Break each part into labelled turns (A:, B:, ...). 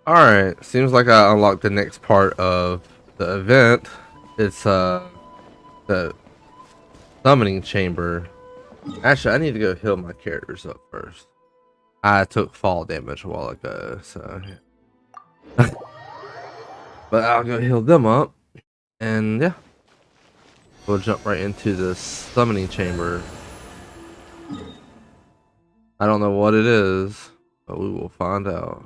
A: Alright, seems like I unlocked the next part of the event. It's the summoning chamber. Actually, I need to go heal my characters up first. I took fall damage a while ago, so yeah. But I'll go heal them up, and yeah, we'll jump right into the summoning chamber. I don't know what it is, but we will find out.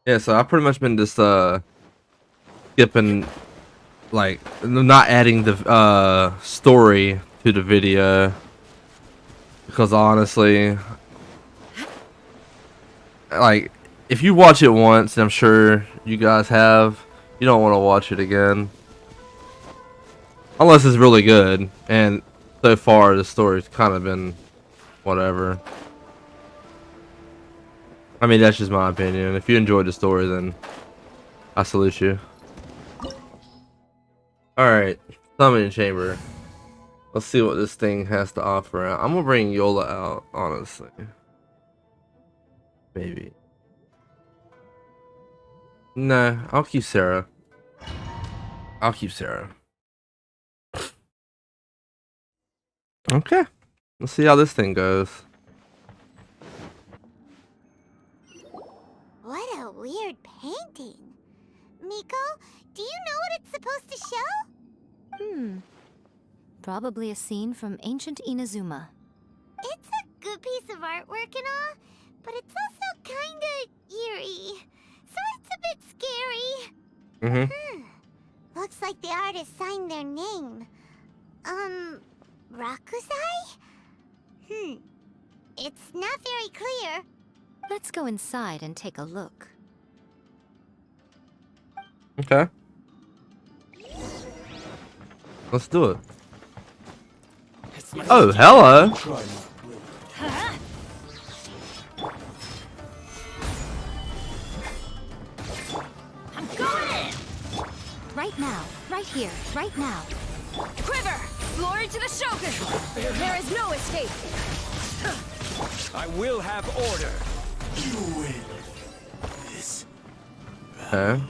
A: Yeah, so I've pretty much been just skipping, like not adding the story to the video, because honestly, like, if you watch it once, I'm sure you guys have, you don't want to watch it again unless it's really good, and so far the story's kind of been whatever. I mean, that's just my opinion. If you enjoyed the story, then I salute you. Alright, summoning chamber. Let's see what this thing has to offer. I'm gonna bring Yola out, honestly. Maybe. Nah, I'll keep Sarah. I'll keep Sarah. Okay. Let's see how this thing goes.
B: What a weird painting. Miko, do you know what it's supposed to show?
C: Probably a scene from ancient Inazuma.
B: It's a good piece of artwork and all, but it's also kinda eerie. So it's a bit scary. Looks like the artist signed their name. Rakusai? It's not very clear.
C: Let's go inside and take a look.
A: Okay. Let's do it. Oh, hello.
C: I'm going in! Right now, right here, right now.
D: Quiver! Glory to the Shogun! There is no escape!
E: I will have order. You win. This.
A: Okay.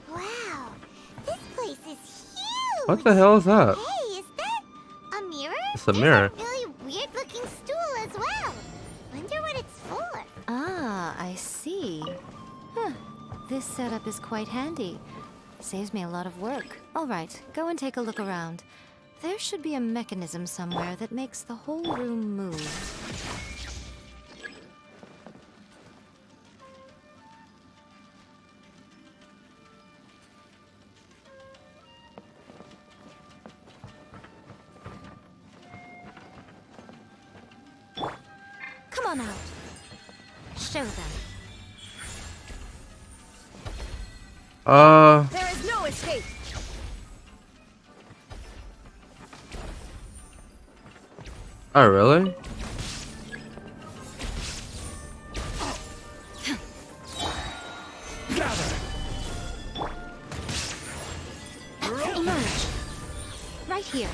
B: Wow, this place is huge.
A: What the hell is that?
B: Hey, is that a mirror?
A: It's a mirror.
B: There's a really weird-looking stool as well. Wonder what it's for.
C: Ah, I see. Huh. This setup is quite handy. Saves me a lot of work. All right, go and take a look around. There should be a mechanism somewhere that makes the whole room move. Come on out. Show them.
D: There is no escape!
A: Oh, really?
C: Emerge. Right here.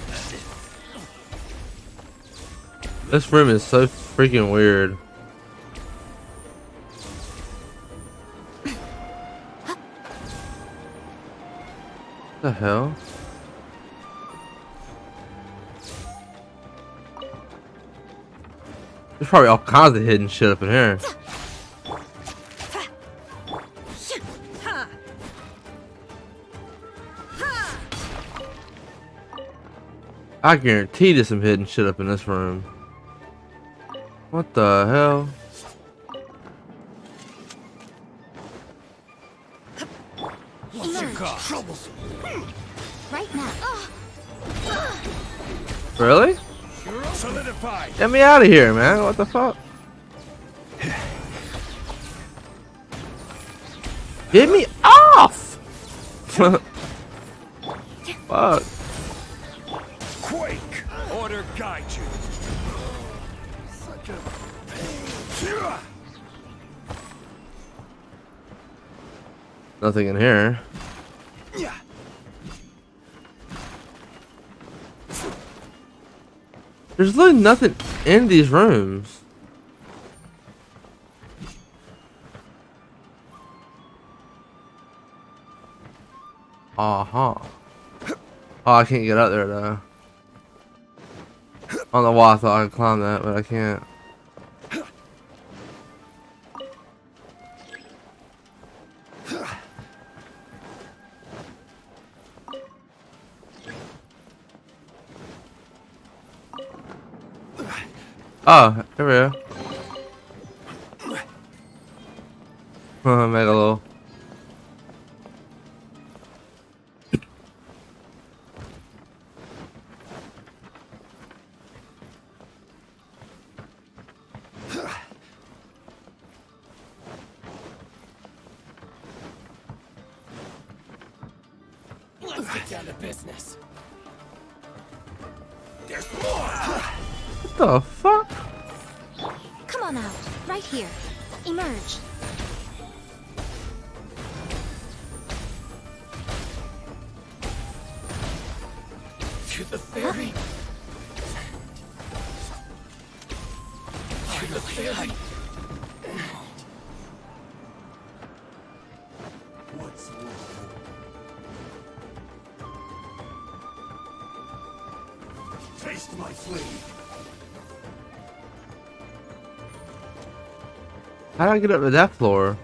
A: This room is so freaking weird. What the hell? There's probably all kinds of hidden shit up in here. I guarantee there's some hidden shit up in this room. What the hell?
C: Emerge. Right now.
A: Really?
E: Solidified.
A: Get me out of here, man. What the fuck? Get me off! Fuck.
E: Quake. Order guide you. Such a pain.
A: Nothing in here.
E: Yeah.
A: There's literally nothing. in these rooms? Uh-huh. Oh, I can't get up there though. I don't know why I thought I could climb that, but I can't. Oh, here we go. Megalo.
E: Let's get down to business. There's more.
A: What the fuck?
C: Come on out. Right here. Emerge.
E: To the ferry. To the ferry. What's wrong? Taste my flame.
A: How do I get up to that floor?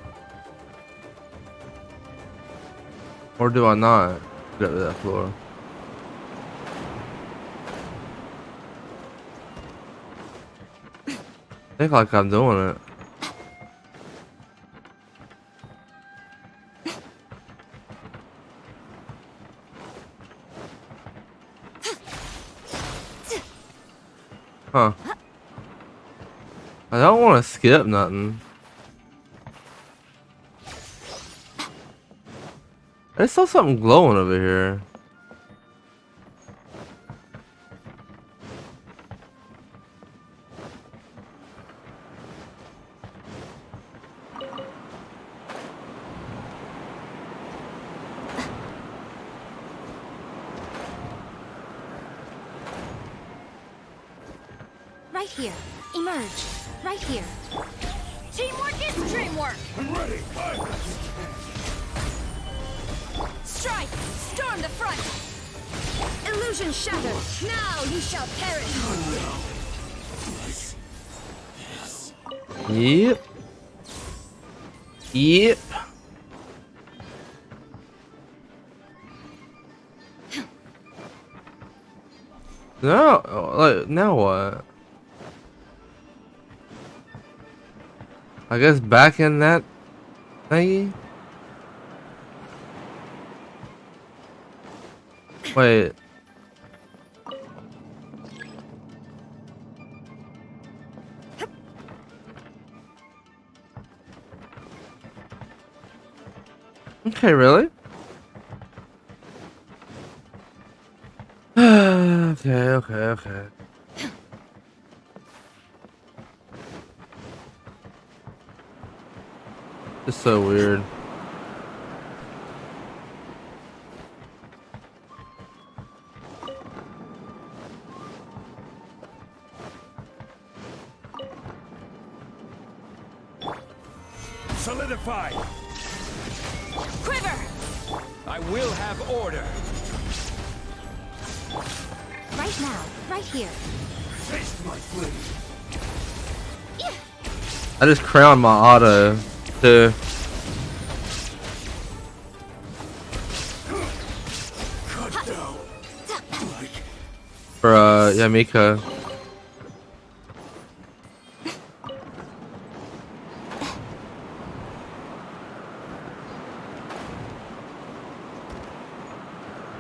A: Or do I not get up to that floor? I think like I'm doing it. Huh. I don't want to skip nothing. I saw something glowing over here.
C: Right here. Emerge. Right here.
D: Teamwork is dreamwork!
E: I'm ready.
D: Strike! Storm the front! Illusion shattered! Now you shall perish!
A: Yep. Yep. No, like now what? I guess back in that thingy. Wait. Okay, really? Okay. It's so weird.
E: Solidify.
D: Quiver!
E: I will have order.
C: Right now. Right here.
E: Taste my flame.
A: I just crowned my auto too.
E: Cut down. Like
A: For Yae Miko.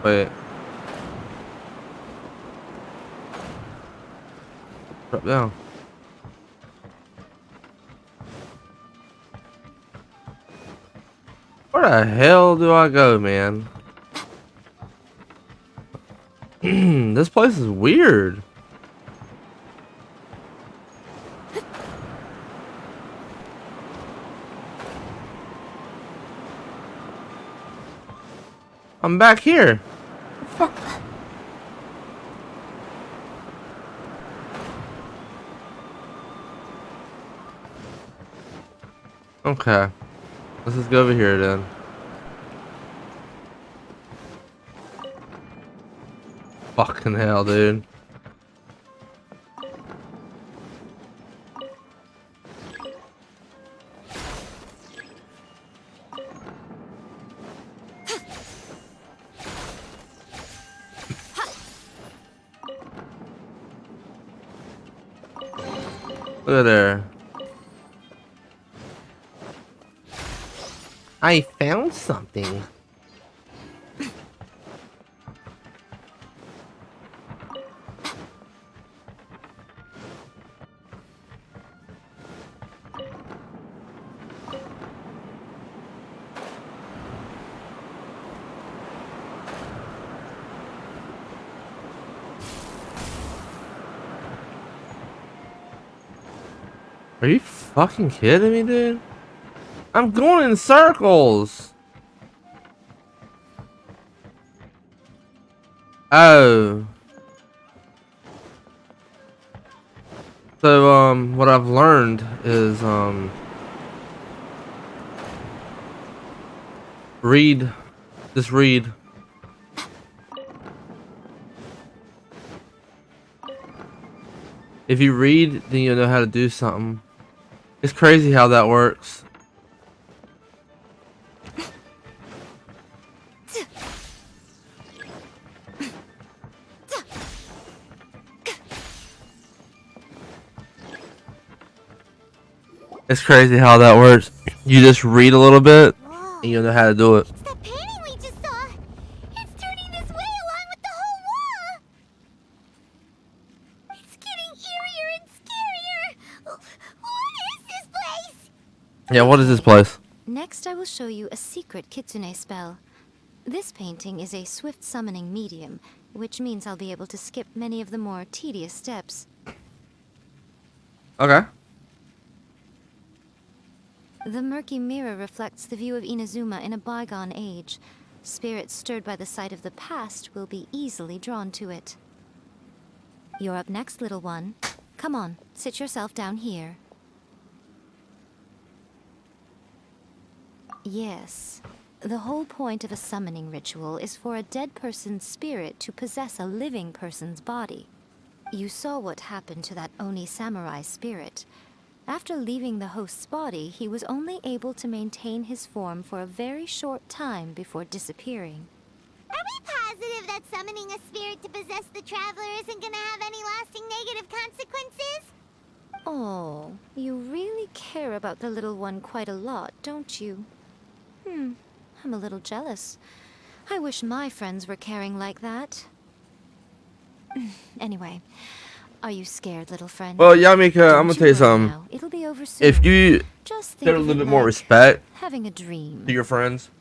A: Wait. Drop down. Where the hell do I go, man? This place is weird. I'm back here. Fuck. Okay. Let's just go over here then. Fucking hell, dude. Look at there. I found something. Are you fucking kidding me, dude? I'm going in circles. Oh. So, what I've learned is, read. Just read. If you read, then you'll know how to do something. It's crazy how that works. It's crazy how that works. You just read a little bit,
B: Whoa.
A: and you'll know how to do it.
B: It's that painting we just saw. It's turning this way along with the whole wall. It's getting eerier and scarier. What is this place?
A: Yeah, what is this place?
C: Next, I will show you a secret kitsune spell. This painting is a swift summoning medium, which means I'll be able to skip many of the more tedious steps.
A: Okay.
C: The murky mirror reflects the view of Inazuma in a bygone age. Spirits stirred by the sight of the past will be easily drawn to it. You're up next, little one. Come on, sit yourself down here. Yes. The whole point of a summoning ritual is for a dead person's spirit to possess a living person's body. You saw what happened to that Oni samurai spirit. After leaving the host's body, he was only able to maintain his form for a very short time before disappearing.
B: Are we positive that summoning a spirit to possess the traveler isn't gonna have any lasting negative consequences?
C: Oh, you really care about the little one quite a lot, don't you? I'm a little jealous. I wish my friends were caring like that. Anyway, are you scared, little friend?
A: Well, Yae Miko, I'm
C: Don't
A: gonna
C: you
A: tell you
C: worry
A: something.
C: now. It'll be over soon.
A: If you
C: Just think
A: showed a
C: of
A: little
C: it
A: bit more
C: like
A: respect
C: having a dream.
A: to your friends,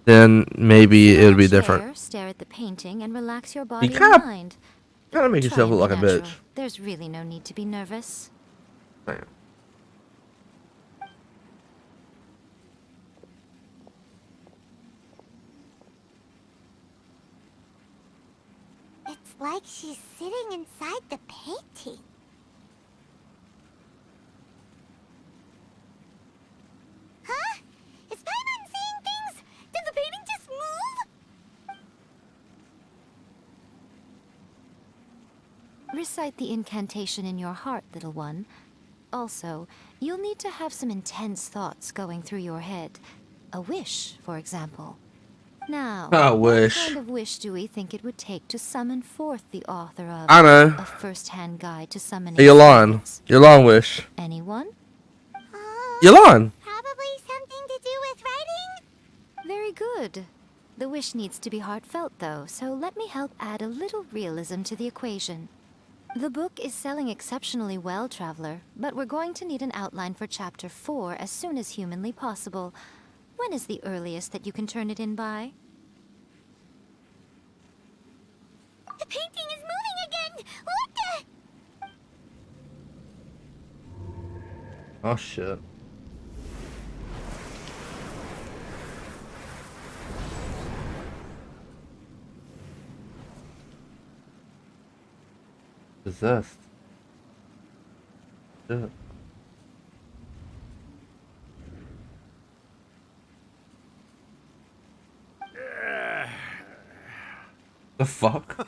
A: then maybe
C: Sit
A: it'll
C: on
A: be
C: a chair,
A: different.
C: Stare at the painting, and relax your body and
A: kinda-
C: mind.
A: Gotta make
C: Try
A: yourself
C: and
A: look
C: be
A: like a
C: natural.
A: bitch.
C: There's really no need to be nervous.
A: Damn.
B: It's like she's sitting inside the painting. Huh? Is Paimon seeing things? Did the painting just move?
C: Recite the incantation in your heart, little one. Also, you'll need to have some intense thoughts going through your head. A wish, for example. Now,
A: A
C: what
A: wish.
C: kind of wish do we think it would take to summon forth the author of
A: I know.
C: A First-Hand Guide to Summoning
A: Yolan.
C: Spirits?
A: Yolan wish.
C: Anyone?
A: Yolan.
B: Probably something to do with writing?
C: Very good. The wish needs to be heartfelt, though, so let me help add a little realism to the equation. The book is selling exceptionally well, Traveler, but we're going to need an outline for Chapter 4 as soon as humanly possible. When is the earliest that you can turn it in by?
B: The painting is moving again! What the?
A: Oh shit. Possessed. Shit. The fuck?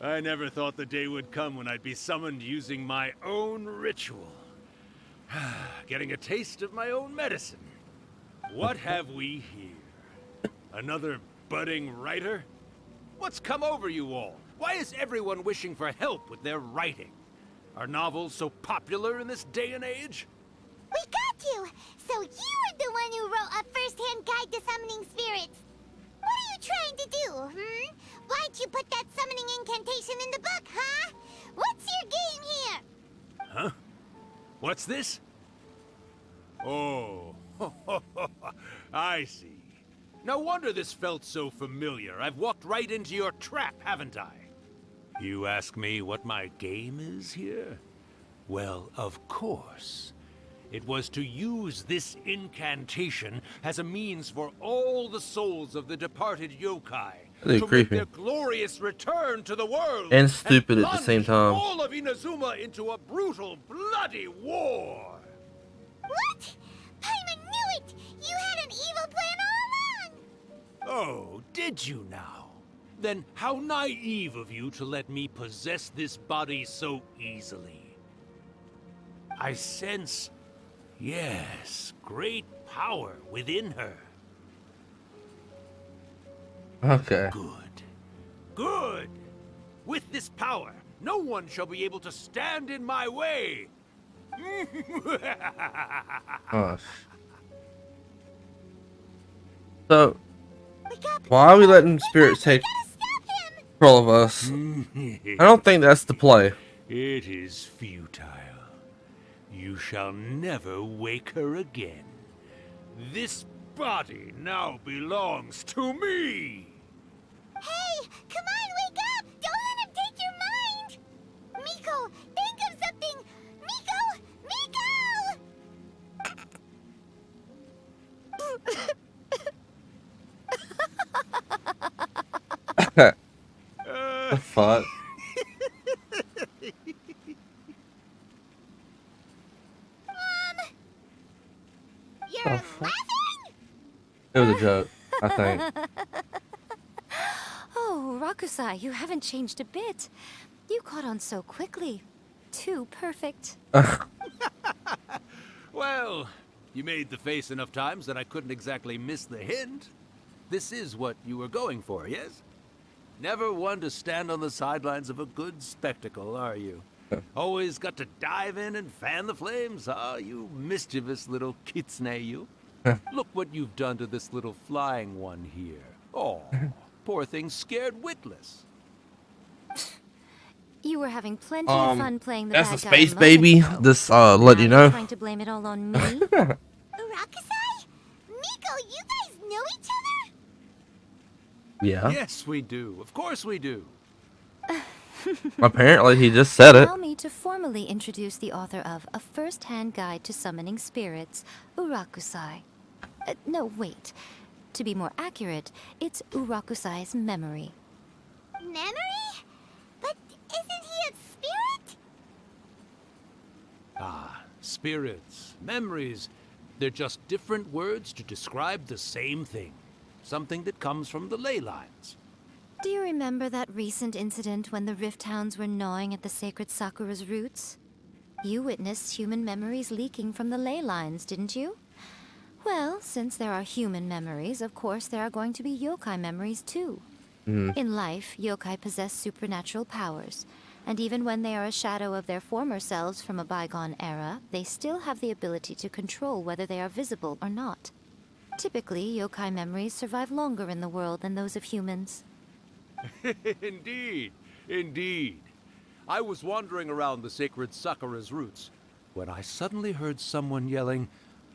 E: I never thought the day would come when I'd be summoned using my own ritual. Getting a taste of my own medicine. What have we here? Another budding writer? What's come over you all? Why is everyone wishing for help with their writing? Are novels so popular in this day and age?
B: We got you! So you are the one who wrote a first-hand guide to summoning spirits. What are you trying to do, Why'd you put that summoning incantation in the book, huh? What's your game here?
E: Huh? What's this? Oh, I see. No wonder this felt so familiar. I've walked right into your trap, haven't I? You ask me what my game is here? Well, of course. It was to use this incantation as a means for all the souls of the departed yokai
A: They're
E: to
A: creepy.
E: make their glorious return to the world
A: And stupid at the
E: plunge
A: same time.
E: all of Inazuma into a brutal, bloody war.
B: What? Paimon knew it! You had an evil plan all along!
E: Oh, did you now? Then how naive of you to let me possess this body so easily. I sense, yes, great power within her.
A: Okay.
E: Good. Good! With this power, no one shall be able to stand in my way.
A: Oh. So,
B: We got
A: why are we letting spirits take
B: gotta stop him!
A: control of us? I don't think that's the play.
E: It is futile. You shall never wake her again. This body now belongs to me!
B: Hey, come on, wake up! Don't let him take your mind! Miko, think of something! Miko!
A: The fuck?
B: You're
A: fuck?
B: laughing?
A: It was a joke, I think.
C: Oh, Rakusai, you haven't changed a bit. You caught on so quickly. Too perfect.
E: Well, you made the face enough times that I couldn't exactly miss the hint. This is what you were going for, yes? Never one to stand on the sidelines of a good spectacle, are you? Always got to dive in and fan the flames, huh? You mischievous little kitsune, you. Look what you've done to this little flying one here. Oh, poor thing scared witless.
C: You were having plenty of fun playing the
A: That's
C: bad
A: a
C: guy
A: space
C: a moment
A: baby.
C: ago.
A: This
C: Now
A: let you
C: you're
A: know.
C: trying to blame it all on me?
B: Rakusai? Miko, you guys know each other?
A: Yeah.
E: Yes, we do. Of course we do.
A: Apparently, he just said it.
C: Allow me to formally introduce the author of A First-Hand Guide to Summoning Spirits, Urakusai. No, wait. To be more accurate, it's Urakusai's memory.
B: Memory? But isn't he a spirit?
E: Ah, spirits, memories. They're just different words to describe the same thing. Something that comes from the ley lines.
C: Do you remember that recent incident when the Rift Hounds were gnawing at the sacred Sakura's roots? You witnessed human memories leaking from the ley lines, didn't you? Well, since there are human memories, of course there are going to be yokai memories too. In life, yokai possess supernatural powers, and even when they are a shadow of their former selves from a bygone era, they still have the ability to control whether they are visible or not. Typically, yokai memories survive longer in the world than those of humans.
E: Indeed, indeed. I was wandering around the sacred Sakura's roots when I suddenly heard someone yelling,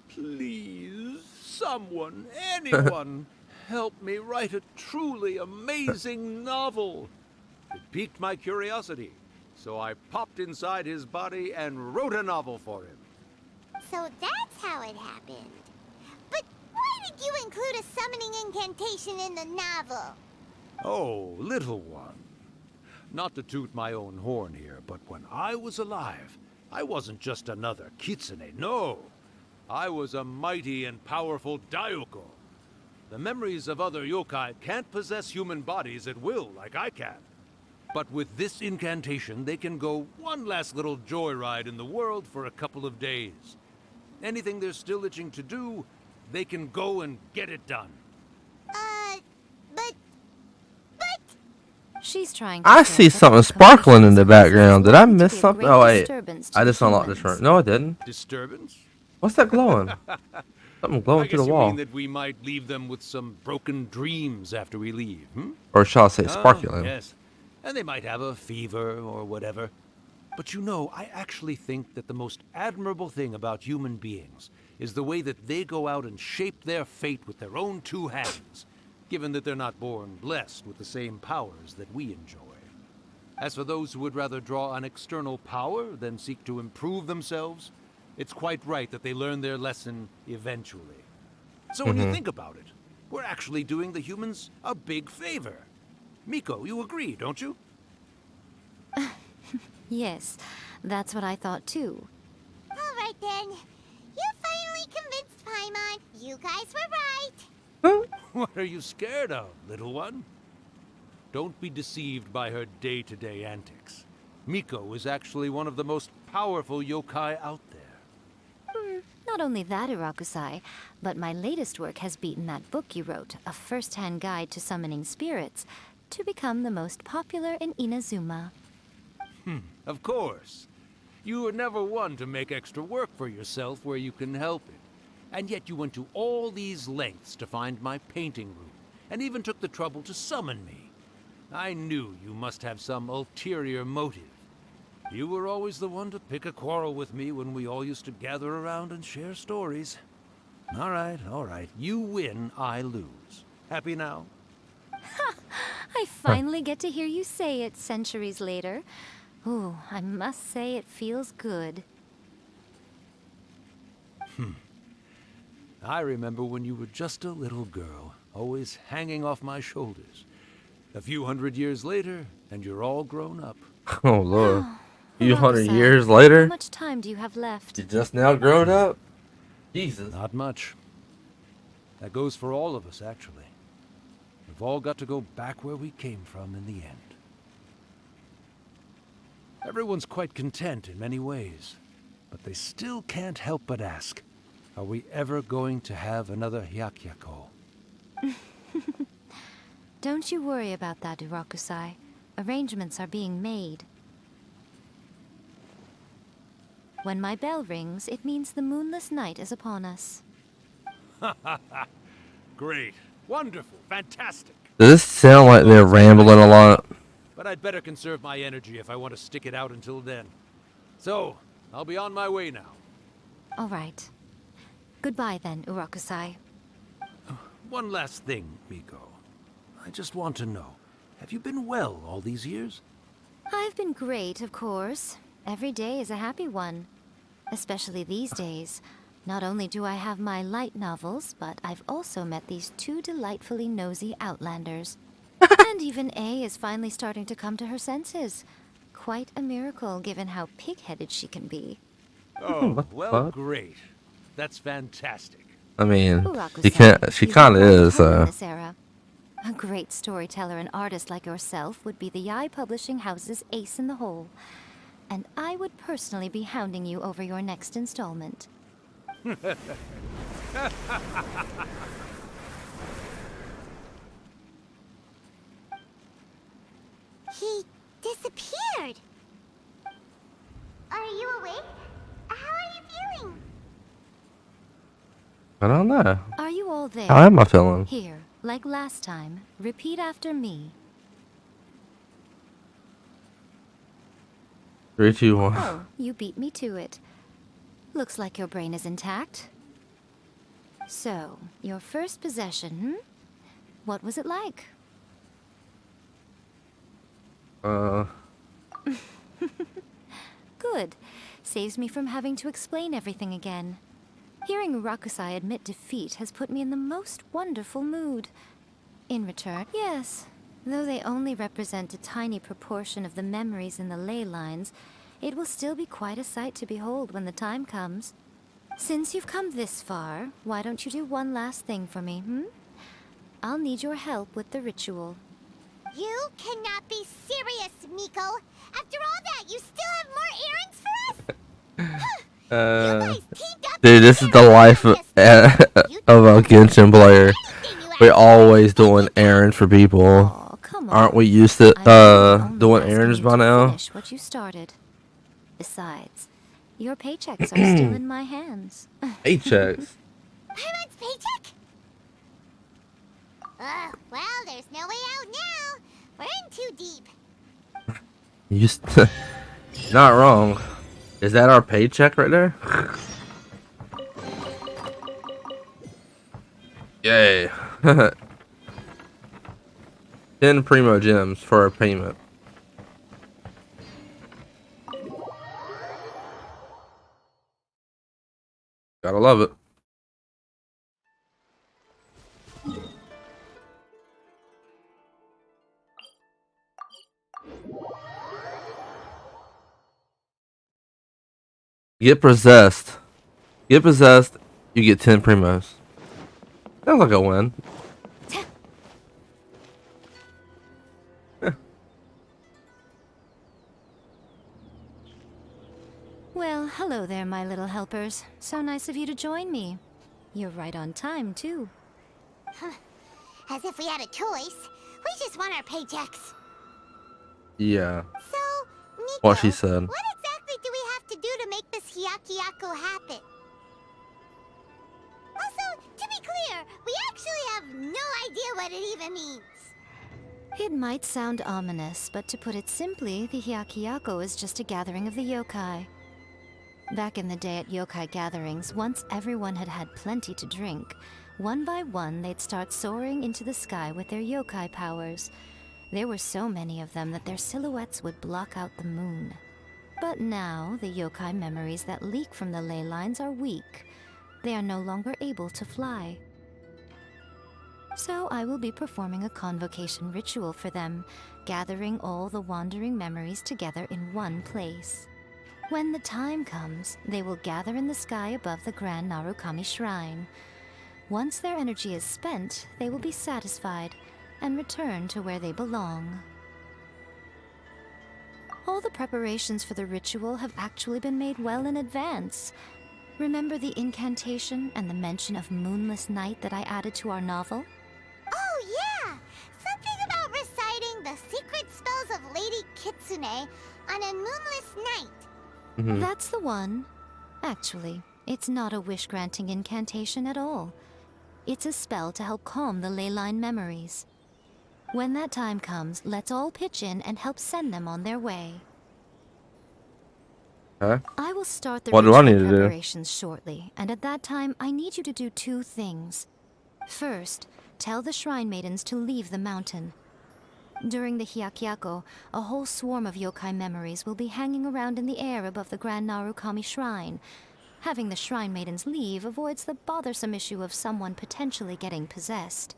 E: "Please, someone, anyone, help me write a truly amazing novel." It piqued my curiosity, so I popped inside his body and wrote a novel for him.
B: So that's how it happened. But why did you include a summoning incantation in the novel?
E: Oh, little one. Not to toot my own horn here, but when I was alive, I wasn't just another kitsune, no. I was a mighty and powerful Daioko. The memories of other yokai can't possess human bodies at will like I can. But with this incantation, they can go one last little joyride in the world for a couple of days. Anything they're still itching to do, they can go and get it done.
B: But...
C: She's trying to
A: I
C: say
A: see
C: that
A: something
C: the
A: sparkling in the
C: consciousness
A: background.
C: is
A: Did I
C: likely to
A: miss
C: be a
A: something?
C: great
A: Oh wait,
C: disturbance to
A: I
C: the
A: just unlocked this
C: humans.
A: room. No, I didn't.
E: Disturbance?
A: What's that glowing? Something
E: I
A: glowing
E: guess
A: through the
E: you mean
A: wall.
E: that we might leave them with some broken dreams after we leave, hmm?
A: Or shall I say
E: Ah,
A: sparkling?
E: yes. And they might have a fever or whatever. But you know, I actually think that the most admirable thing about human beings is the way that they go out and shape their fate with their own two hands, given that they're not born blessed with the same powers that we enjoy. As for those who would rather draw on external power than seek to improve themselves, it's quite right that they learn their lesson eventually. So when you think about it, we're actually doing the humans a big favor. Miko, you agree, don't you?
C: Yes, that's what I thought too.
B: Alright then. You finally convinced Paimon. You guys were right.
E: What are you scared of, little one? Don't be deceived by her day-to-day antics. Miko is actually one of the most powerful yokai out there.
C: Not only that, Irakusai, but my latest work has beaten that book you wrote, A First-Hand Guide to Summoning Spirits, to become the most popular in Inazuma.
E: Of course. You were never one to make extra work for yourself where you can help it. And yet you went to all these lengths to find my painting room, and even took the trouble to summon me. I knew you must have some ulterior motive. You were always the one to pick a quarrel with me when we all used to gather around and share stories. All right. You win, I lose. Happy now?
C: I finally get to hear you say it centuries later. Ooh, I must say it feels good.
E: I remember when you were just a little girl, always hanging off my shoulders. A few hundred years later, and you're all grown up.
A: Oh lord. Few hundred
C: Irakusai,
A: years
C: How
A: later?
C: much time do you have left?
A: You just now grown up? Jesus.
E: Not much. That goes for all of us, actually. We've all got to go back where we came from in the end. Everyone's quite content in many ways, but they still can't help but ask, are we ever going to have another Hyakyako?
C: Don't you worry about that, Irakusai. Arrangements are being made. When my bell rings, it means the moonless night is upon us.
E: Great. Wonderful. Fantastic.
A: Does this sound like they're rambling a lot?
E: But I'd better conserve my energy if I want to stick it out until then. So, I'll be on my way now.
C: All right. Goodbye then, Irakusai.
E: One last thing, Miko. I just want to know, have you been well all these years?
C: I've been great, of course. Every day is a happy one. Especially these days. Not only do I have my light novels, but I've also met these two delightfully nosy outlanders. And even A is finally starting to come to her senses. Quite a miracle, given how pig-headed she can be.
E: Oh,
A: What the
E: well,
A: fuck?
E: great. That's fantastic.
A: I mean,
C: Irakusai,
A: she
C: you've
A: kind of
C: been quite
A: is.
C: humble in this era. A great storyteller and artist like yourself would be the Yae Publishing House's ace in the hole. And I would personally be hounding you over your next installment.
B: He disappeared. Are you awake? How are you feeling?
A: I don't know.
C: Are you all there?
A: How am I feeling?
C: Here, like last time, repeat after me.
A: 3, 2, 1.
C: Oh, you beat me to it. Looks like your brain is intact. So, your first possession, What was it like? Good. Saves me from having to explain everything again. Hearing Rakusai admit defeat has put me in the most wonderful mood. In return, yes, though they only represent a tiny proportion of the memories in the ley lines, it will still be quite a sight to behold when the time comes. Since you've come this far, why don't you do one last thing for me, I'll need your help with the ritual.
B: You cannot be serious, Miko. After all that, you still have more errands for us? You guys teamed up
A: Dude, this is the life of, of a Genshin player. We're always doing errands for people.
C: Oh, come on.
A: Aren't we used to
C: I'm really only
A: doing
C: asking
A: errands
C: you
A: by
C: to
A: now?
C: Finish what you started. Besides, your paychecks are still in my hands.
A: Paychecks.
B: Paimon paycheck? Well, there's no way out now. We're in too deep.
A: You not wrong. Is that our paycheck right there? Yay. 10 primo gems for our payment. Gotta love it. Get possessed. Get possessed, you get 10 primos. Sounds like a win.
C: Well, hello there, my little helpers. So nice of you to join me. You're right on time, too.
B: As if we had a choice. We just want our paychecks.
A: Yeah.
B: So, Miko,
A: What she said.
B: what exactly do we have to do to make this Hyakyako happen? Also, to be clear, we actually have no idea what it even means.
C: It might sound ominous, but to put it simply, the Hyakyako is just a gathering of the yokai. Back in the day at yokai gatherings, once everyone had had plenty to drink, one by one they'd start soaring into the sky with their yokai powers. There were so many of them that their silhouettes would block out the moon. But now, the yokai memories that leak from the ley lines are weak. They are no longer able to fly. So I will be performing a convocation ritual for them, gathering all the wandering memories together in one place. When the time comes, they will gather in the sky above the Grand Narukami Shrine. Once their energy is spent, they will be satisfied and return to where they belong. All the preparations for the ritual have actually been made well in advance. Remember the incantation and the mention of moonless night that I added to our novel?
B: Oh, yeah! Something about reciting the secret spells of Lady Kitsune on a moonless night.
C: That's the one. Actually, it's not a wish-granting incantation at all. It's a spell to help calm the ley line memories. When that time comes, let's all pitch in and help send them on their way.
A: Huh?
C: I will start the
A: What do I
C: ritual
A: need to do?
C: preparations shortly, and at that time, I need you to do two things. First, tell the shrine maidens to leave the mountain. During the Hyakyako, a whole swarm of yokai memories will be hanging around in the air above the Grand Narukami Shrine. Having the shrine maidens leave avoids the bothersome issue of someone potentially getting possessed.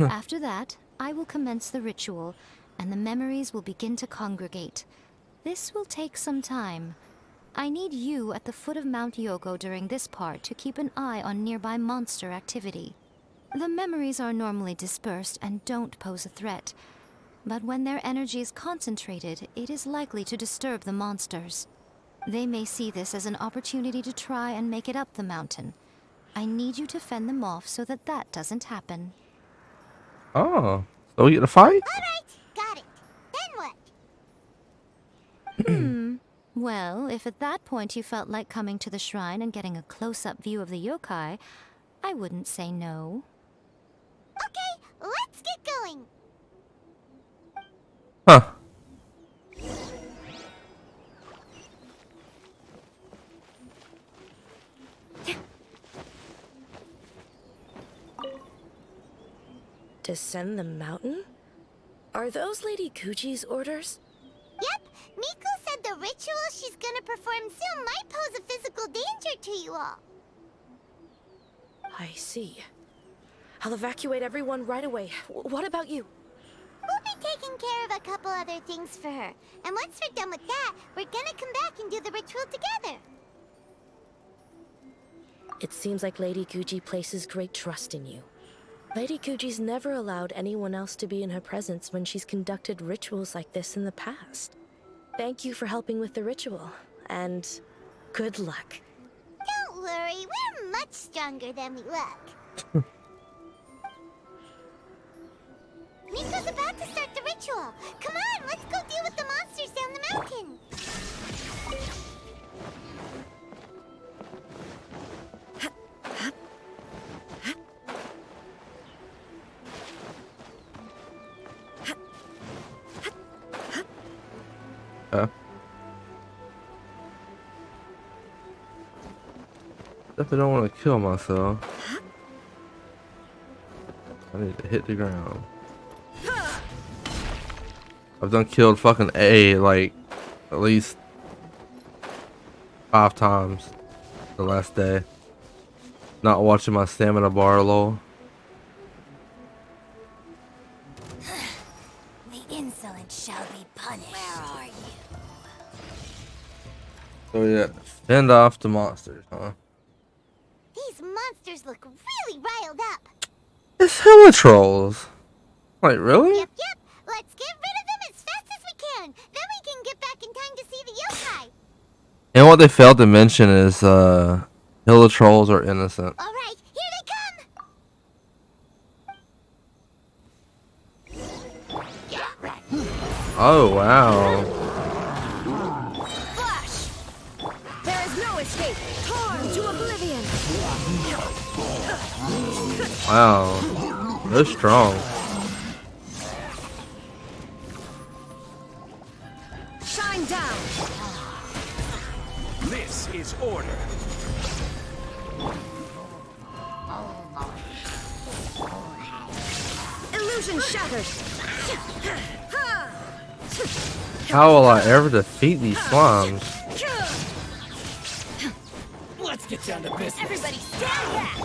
C: After that, I will commence the ritual, and the memories will begin to congregate. This will take some time. I need you at the foot of Mount Yogo during this part to keep an eye on nearby monster activity. The memories are normally dispersed and don't pose a threat, but when their energy is concentrated, it is likely to disturb the monsters. They may see this as an opportunity to try and make it up the mountain. I need you to fend them off so that that doesn't happen.
A: Oh, so we get a fight?
B: Alright, got it. Then what?
C: Well, if at that point you felt like coming to the shrine and getting a close-up view of the yokai, I wouldn't say no.
B: Okay, let's get going.
A: Huh.
F: Descend the mountain? Are those Lady Kuji's orders?
B: Yep, Miko said the ritual she's gonna perform soon might pose a physical danger to you all.
F: I see. I'll evacuate everyone right away. What about you?
B: We'll be taking care of a couple other things for her. And once we're done with that, we're gonna come back and do the ritual together.
F: It seems like Lady Guji places great trust in you. Lady Kuji's never allowed anyone else to be in her presence when she's conducted rituals like this in the past. Thank you for helping with the ritual, and good luck.
B: Don't worry, we're much stronger than we look. Miko's about to start the ritual. Come on, let's go deal with the monsters down the mountain.
A: Definitely don't want to kill myself. I need to hit the ground. I've done killed fucking A like at least 5 times the last day. Not watching my stamina bar low.
B: The insolent shall be punished. Where are you?
A: So yeah, fend off the monsters, huh?
B: These monsters look really riled up.
A: It's hella trolls. Like, really?
B: Yep. Let's get rid of them as fast as we can. Then we can get back in time to see the yokai.
A: And what they failed to mention is, hella trolls are innocent.
B: All right, here they come.
A: Oh, wow.
D: Flash! There is no escape. Torn to oblivion.
A: Wow. They're strong.
D: Shine down.
E: This is order.
D: Illusion shattered.
A: How will I ever defeat these slimes?
E: Let's get down to business.
D: Everybody stand back.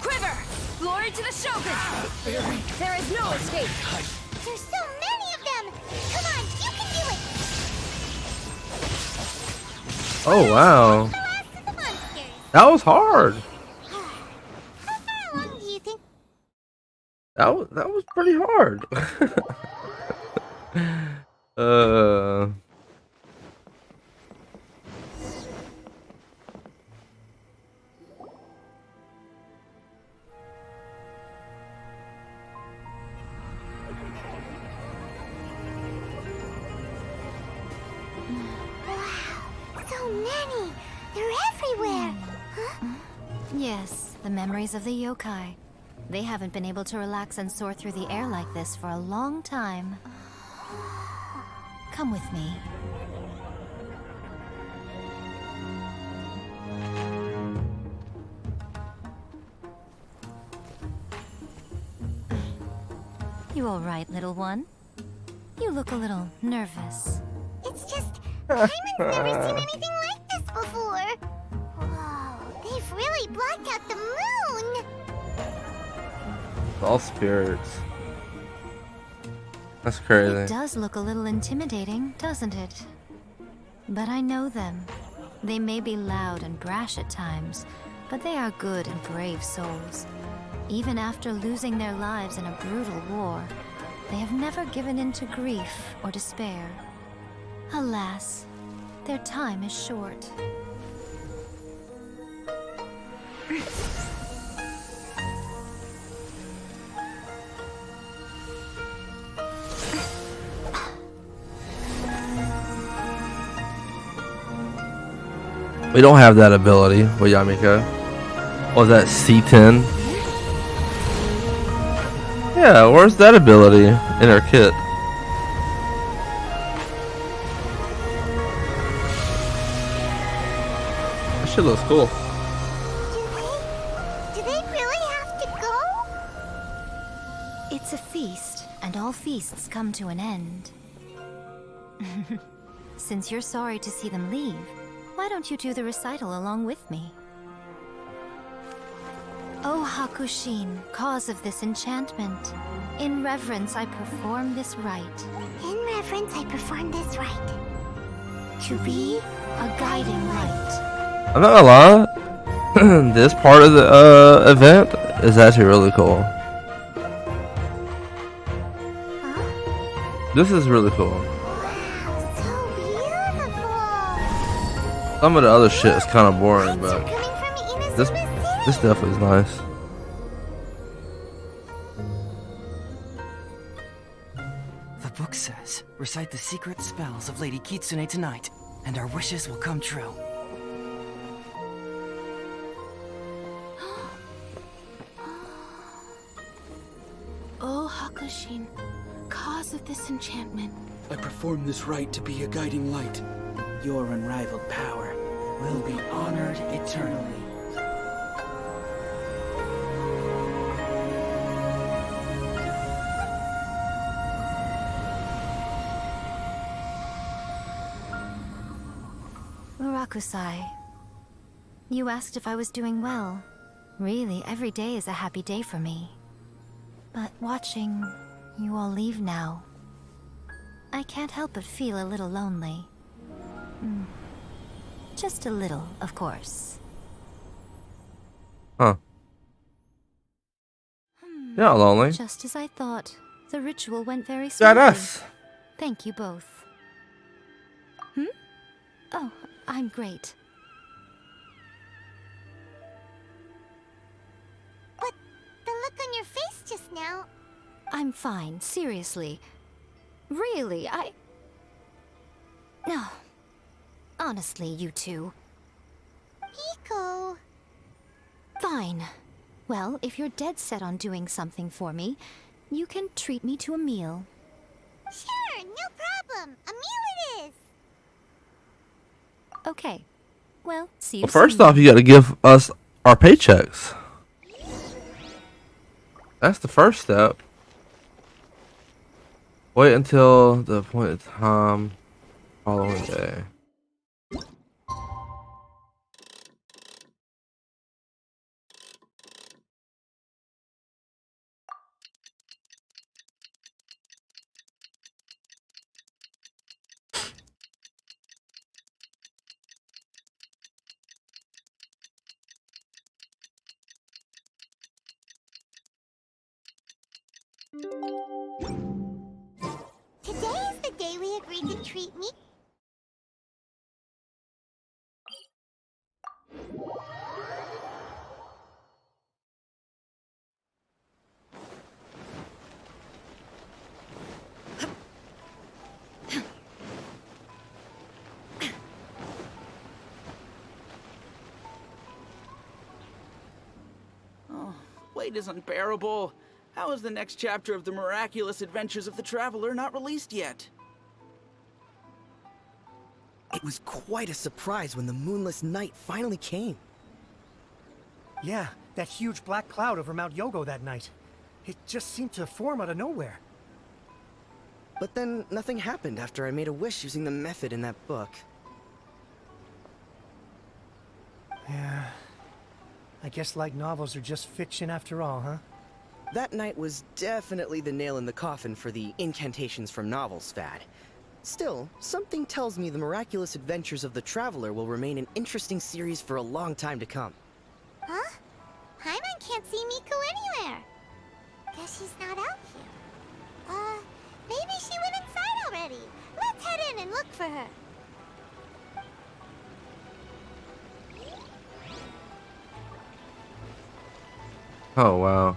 D: Quiver. Glory to the Shogun. There is no escape.
B: There's so many of them. Come on, you can do it.
A: Oh, wow.
B: The last of the monsters.
A: That was hard.
B: How far along do you think?
A: That was pretty hard.
B: So many. They're everywhere. Huh?
C: Yes, the memories of the yokai. They haven't been able to relax and soar through the air like this for a long time. Come with me. You all right, little one? You look a little nervous.
B: It's just Hyman's never seen anything like this before. Whoa, they've really blacked out the moon.
A: All spirits. That's crazy.
C: It does look a little intimidating, doesn't it? But I know them. They may be loud and brash at times, but they are good and brave souls. Even after losing their lives in a brutal war, they have never given in to grief or despair. Alas, their time is short.
A: We don't have that ability with Yae Miko. Or is that C10? Yeah, where's that ability in our kit? That shit looks cool.
B: Do they really have to go?
C: It's a feast, and all feasts come to an end. Since you're sorry to see them leave, why don't you do the recital along with me? O Hakushin, cause of this enchantment, in reverence I perform this rite.
B: In reverence, I perform this rite.
C: To be a guiding light.
A: I'm not gonna lie, this part of the event is actually really cool. This is really cool.
B: Wow, so beautiful.
A: Some of the other shit is kind of boring,
B: Lights are
A: but
B: coming from Inazuma
A: this
B: City.
A: this definitely is nice.
G: The book says, recite the secret spells of Lady Kitsune tonight, and our wishes will come true.
H: Oh, Hakushin, cause of this enchantment.
I: I perform this rite to be a guiding light. Your unrivaled power will be honored eternally.
C: Murakusai, you asked if I was doing well. Really, every day is a happy day for me. But watching you all leave now, I can't help but feel a little lonely. Just a little, of course.
A: Huh. Yeah, lonely.
C: Just as I thought. The ritual went very
A: Got
C: smoothly.
A: us.
C: Thank you both. Oh, I'm great.
B: But the look on your face just now.
C: I'm fine, seriously. Really, No. Honestly, you two.
B: Miko.
C: Fine. Well, if you're dead set on doing something for me, you can treat me to a meal.
B: Sure, no problem. A meal it is.
C: Okay. Well, see you
A: Well, first
C: soon.
A: off, you got to give us our paychecks. That's the first step. Wait until the appointed time following day.
B: Today is the day we agreed to treat me.
I: Weight is unbearable. How is the next chapter of the miraculous adventures of the traveler not released yet?
G: It was quite a surprise when the moonless night finally came.
J: Yeah, that huge black cloud over Mount Yogo that night. It just seemed to form out of nowhere.
G: But then nothing happened after I made a wish using the method in that book.
J: Yeah. I guess light novels are just fiction after all, huh?
G: That night was definitely the nail in the coffin for the incantations from novels fad. Still, something tells me the miraculous adventures of the traveler will remain an interesting series for a long time to come.
B: Huh? Paimon can't see Miko anywhere. Guess she's not out here. Maybe she went inside already. Let's head in and look for her.
A: Oh, wow.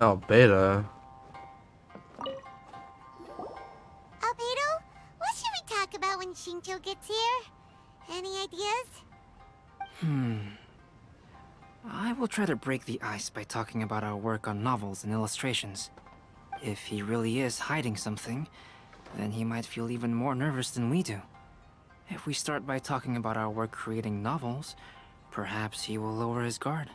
A: Oh, beta.
B: Albedo, what should we talk about when Shinto gets here? Any ideas?
K: I will try to break the ice by talking about our work on novels and illustrations. If he really is hiding something, then he might feel even more nervous than we do. If we start by talking about our work creating novels, perhaps he will lower his guard.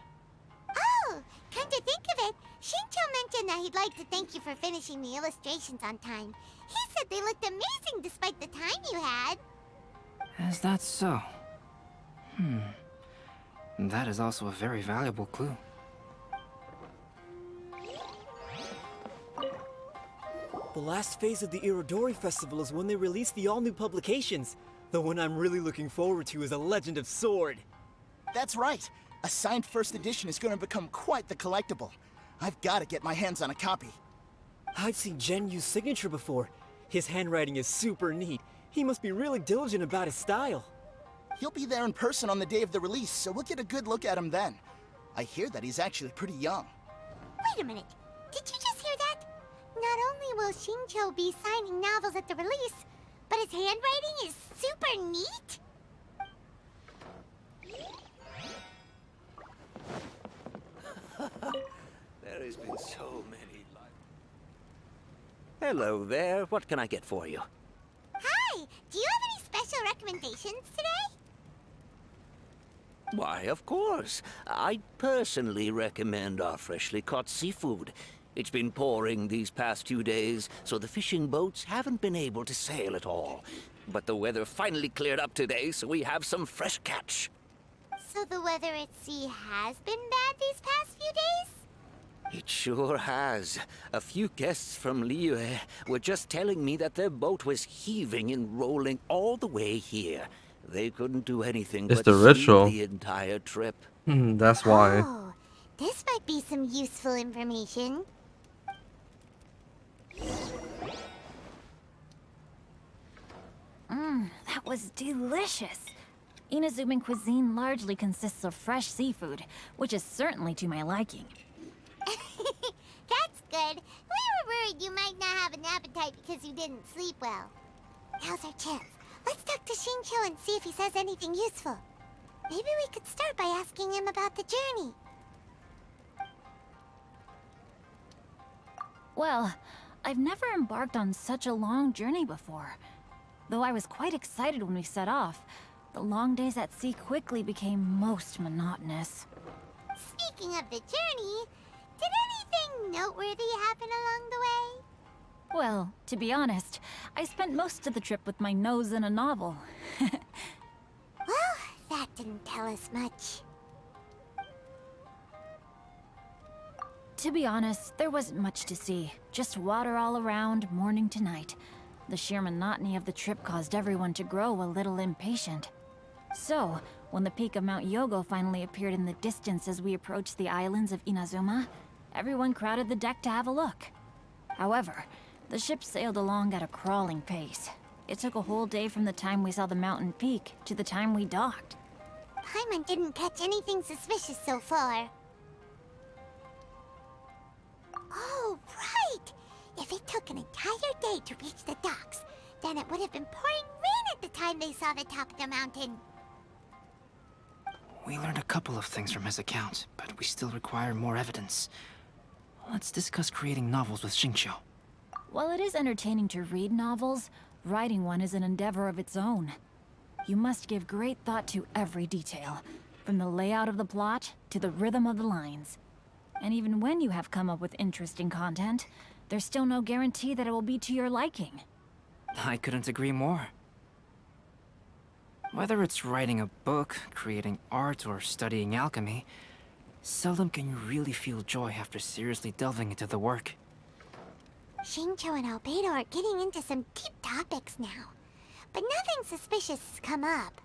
B: Oh, come to think of it, Shinto mentioned that he'd like to thank you for finishing the illustrations on time. He said they looked amazing despite the time you had.
K: Is that so? That is also a very valuable clue.
L: The last phase of the Irodori Festival is when they release the all-new publications. The one I'm really looking forward to is A Legend of Sword.
M: That's right. A signed first edition is going to become quite the collectible. I've got to get my hands on a copy.
L: I've seen Genyu's signature before. His handwriting is super neat. He must be really diligent about his style.
M: He'll be there in person on the day of the release, so we'll get a good look at him then. I hear that he's actually pretty young.
B: Wait a minute. Did you just hear that? Not only will Shincho be signing novels at the release, but his handwriting is super neat?
N: There has been so many lives. Hello there. What can I get for you?
B: Hi! Do you have any special recommendations today?
N: Why, of course. I personally recommend our freshly caught seafood. It's been pouring these past 2 days, so the fishing boats haven't been able to sail at all. But the weather finally cleared up today, so we have some fresh catch.
B: So the weather at sea has been bad these past few days?
N: It sure has. A few guests from Liyue were just telling me that their boat was heaving and rolling all the way here. They couldn't do anything
A: It's
N: but
A: the ritual.
N: sleep the entire trip.
A: That's why.
B: Oh, this might be some useful information.
O: That was delicious. Inazuman cuisine largely consists of fresh seafood, which is certainly to my liking.
B: That's good. We were worried you might not have an appetite because you didn't sleep well. Now's our chance. Let's talk to Shincho and see if he says anything useful. Maybe we could start by asking him about the journey.
O: Well, I've never embarked on such a long journey before. Though I was quite excited when we set off, the long days at sea quickly became most monotonous.
B: Speaking of the journey, did anything noteworthy happen along the way?
O: Well, to be honest, I spent most of the trip with my nose in a novel.
B: Well, that didn't tell us much.
O: To be honest, there wasn't much to see. Just water all around, morning to night. The sheer monotony of the trip caused everyone to grow a little impatient. So, when the peak of Mount Yogo finally appeared in the distance as we approached the islands of Inazuma, everyone crowded the deck to have a look. However, the ship sailed along at a crawling pace. It took a whole day from the time we saw the mountain peak to the time we docked.
B: Paimon didn't catch anything suspicious so far. Oh, right! If it took an entire day to reach the docks, then it would have been pouring rain at the time they saw the top of the mountain.
K: We learned a couple of things from his account, but we still require more evidence. Let's discuss creating novels with Shincho.
O: While it is entertaining to read novels, writing one is an endeavor of its own. You must give great thought to every detail, from the layout of the plot to the rhythm of the lines. And even when you have come up with interesting content, there's still no guarantee that it will be to your liking.
K: I couldn't agree more. Whether it's writing a book, creating art, or studying alchemy, seldom can you really feel joy after seriously delving into the work.
B: Shincho and Albedo are getting into some deep topics now, but nothing suspicious has come up.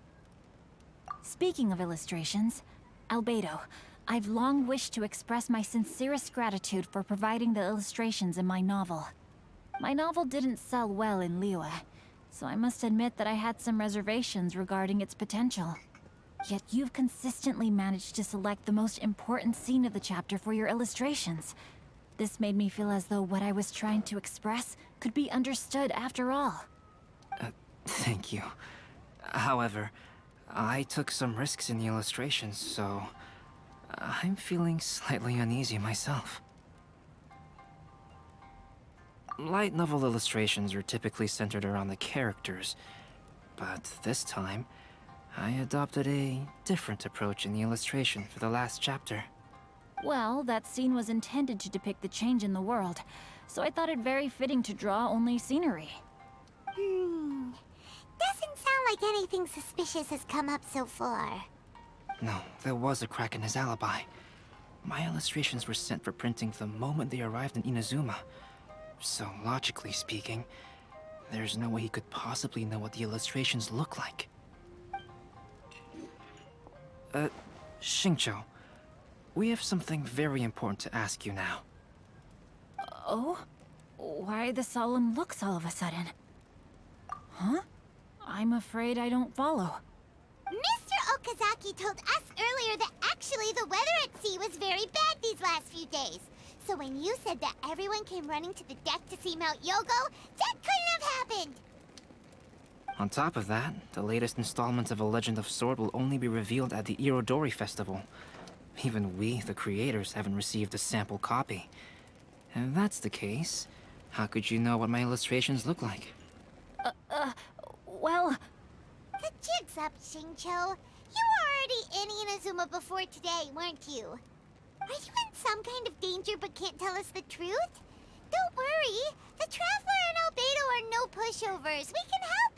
O: Speaking of illustrations, Albedo, I've long wished to express my sincerest gratitude for providing the illustrations in my novel. My novel didn't sell well in Liyue, so I must admit that I had some reservations regarding its potential. Yet you've consistently managed to select the most important scene of the chapter for your illustrations. This made me feel as though what I was trying to express could be understood after all.
K: Thank you. However, I took some risks in the illustrations, so I'm feeling slightly uneasy myself. Light novel illustrations are typically centered around the characters, but this time, I adopted a different approach in the illustration for the last chapter.
O: Well, that scene was intended to depict the change in the world, so I thought it very fitting to draw only scenery.
B: Doesn't sound like anything suspicious has come up so far.
K: No, there was a crack in his alibi. My illustrations were sent for printing the moment they arrived in Inazuma. So, logically speaking, there's no way he could possibly know what the illustrations look like. Xingqiu, we have something very important to ask you now.
O: Oh? Why the solemn looks all of a sudden? Huh? I'm afraid I don't follow.
B: Mr. Okazaki told us earlier that actually the weather at sea was very bad these last few days. So when you said that everyone came running to the deck to see Mount Yogo, that couldn't have happened!
K: On top of that, the latest installment of A Legend of Sword will only be revealed at the Irodori Festival. Even we, the creators, haven't received a sample copy. If that's the case, how could you know what my illustrations look like?
O: Well...
B: The jig's up, Xingqiu. You were already in Inazuma before today, weren't you? Are you in some kind of danger but can't tell us the truth? Don't worry. The Traveler and Albedo are no pushovers. We can help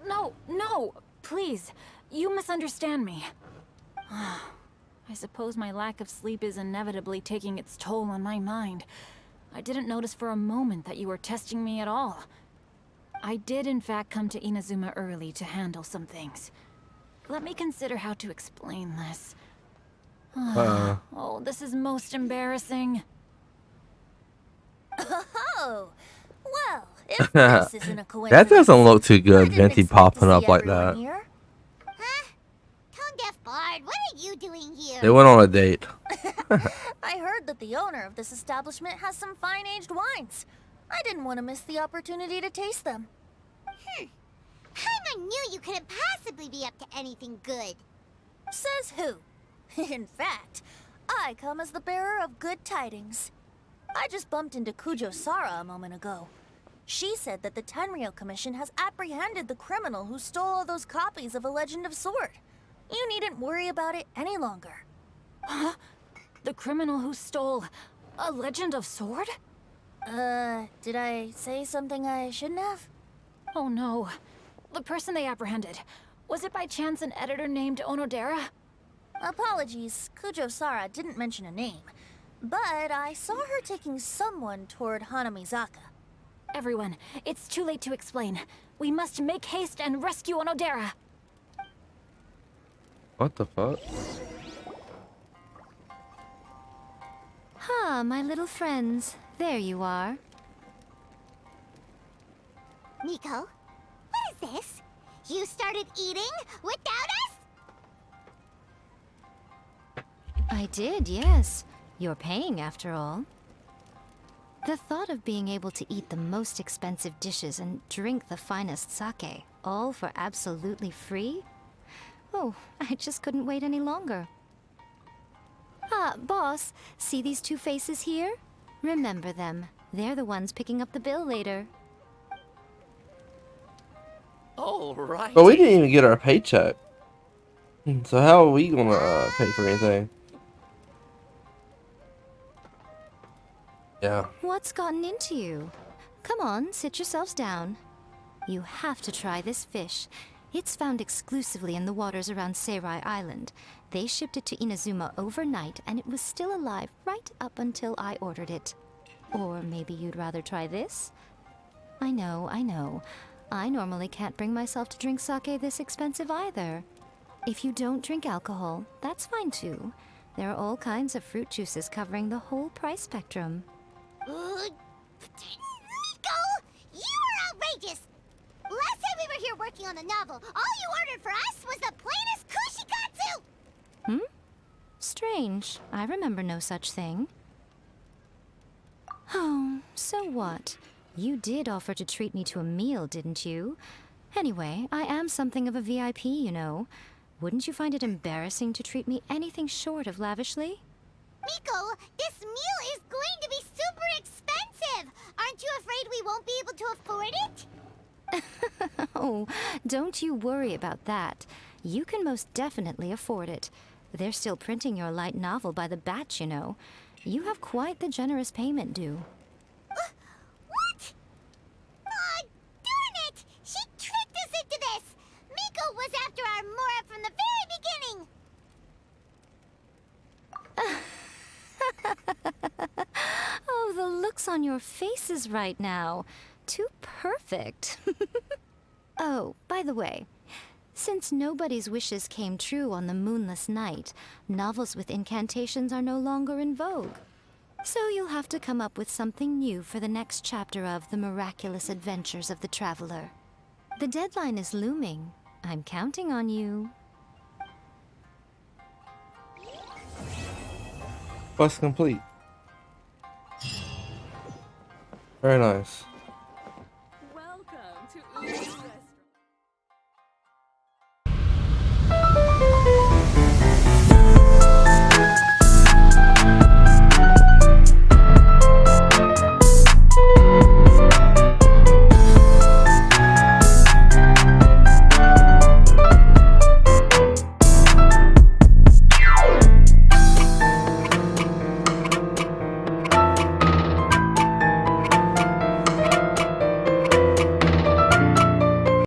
B: you.
O: No, please. You misunderstand me. I suppose my lack of sleep is inevitably taking its toll on my mind. I didn't notice for a moment that you were testing me at all. I did in fact come to Inazuma early to handle some things. Let me consider how to explain this. Oh, this is most embarrassing.
B: Oh, well, if this isn't a coincidence...
A: That doesn't look too good, Venti popping up like that.
B: Huh? Tone-deaf Bard, what are you doing here?
A: They went on a date.
P: I heard that the owner of this establishment has some fine-aged wines. I didn't want to miss the opportunity to taste them.
B: Paimon knew you couldn't possibly be up to anything good.
P: Says who? In fact, I come as the bearer of good tidings. I just bumped into Kujo Sara a moment ago. She said that the Tenryou Commission has apprehended the criminal who stole all those copies of A Legend of Sword. You needn't worry about it any longer.
O: Huh? The criminal who stole A Legend of Sword?
P: Did I say something I shouldn't have?
O: Oh no. The person they apprehended. Was it by chance an editor named Onodera?
P: Apologies, Kujo Sara didn't mention a name. But I saw her taking someone toward Hanamizaka.
O: Everyone, it's too late to explain. We must make haste and rescue Onodera.
A: What the fuck?
C: Ah, my little friends. There you are.
B: Miko, what is this? You started eating without us?
C: I did, yes. You're paying, after all. The thought of being able to eat the most expensive dishes and drink the finest sake, all for absolutely free? Oh, I just couldn't wait any longer. Ah, boss, see these two faces here? Remember them. They're the ones picking up the bill later.
N: All right.
A: But we didn't even get our paycheck. So how are we gonna pay for anything? Yeah.
C: What's gotten into you? Come on, sit yourselves down. You have to try this fish. It's found exclusively in the waters around Seirai Island. They shipped it to Inazuma overnight, and it was still alive right up until I ordered it. Or maybe you'd rather try this? I know. I normally can't bring myself to drink sake this expensive either. If you don't drink alcohol, that's fine too. There are all kinds of fruit juices covering the whole price spectrum.
B: Miko! You are outrageous! Last time we were here working on the novel, all you ordered for us was the plainest kushikatsu!
C: Strange. I remember no such thing. Oh, so what? You did offer to treat me to a meal, didn't you? Anyway, I am something of a VIP, you know. Wouldn't you find it embarrassing to treat me anything short of lavishly?
B: Miko, this meal is going to be super expensive! Aren't you afraid we won't be able to afford it?
C: Oh, don't you worry about that. You can most definitely afford it. They're still printing your light novel by the batch, you know. You have quite the generous payment due.
B: What? Darn it! She tricked us into
C: your faces right now. Too perfect. Oh, by the way, since nobody's wishes came true on the moonless night, novels with incantations are no longer in vogue. So you'll have to come up with something new for the next chapter of The Miraculous Adventures of the Traveler. The deadline is looming. I'm counting on you.
A: Quest complete. Very nice.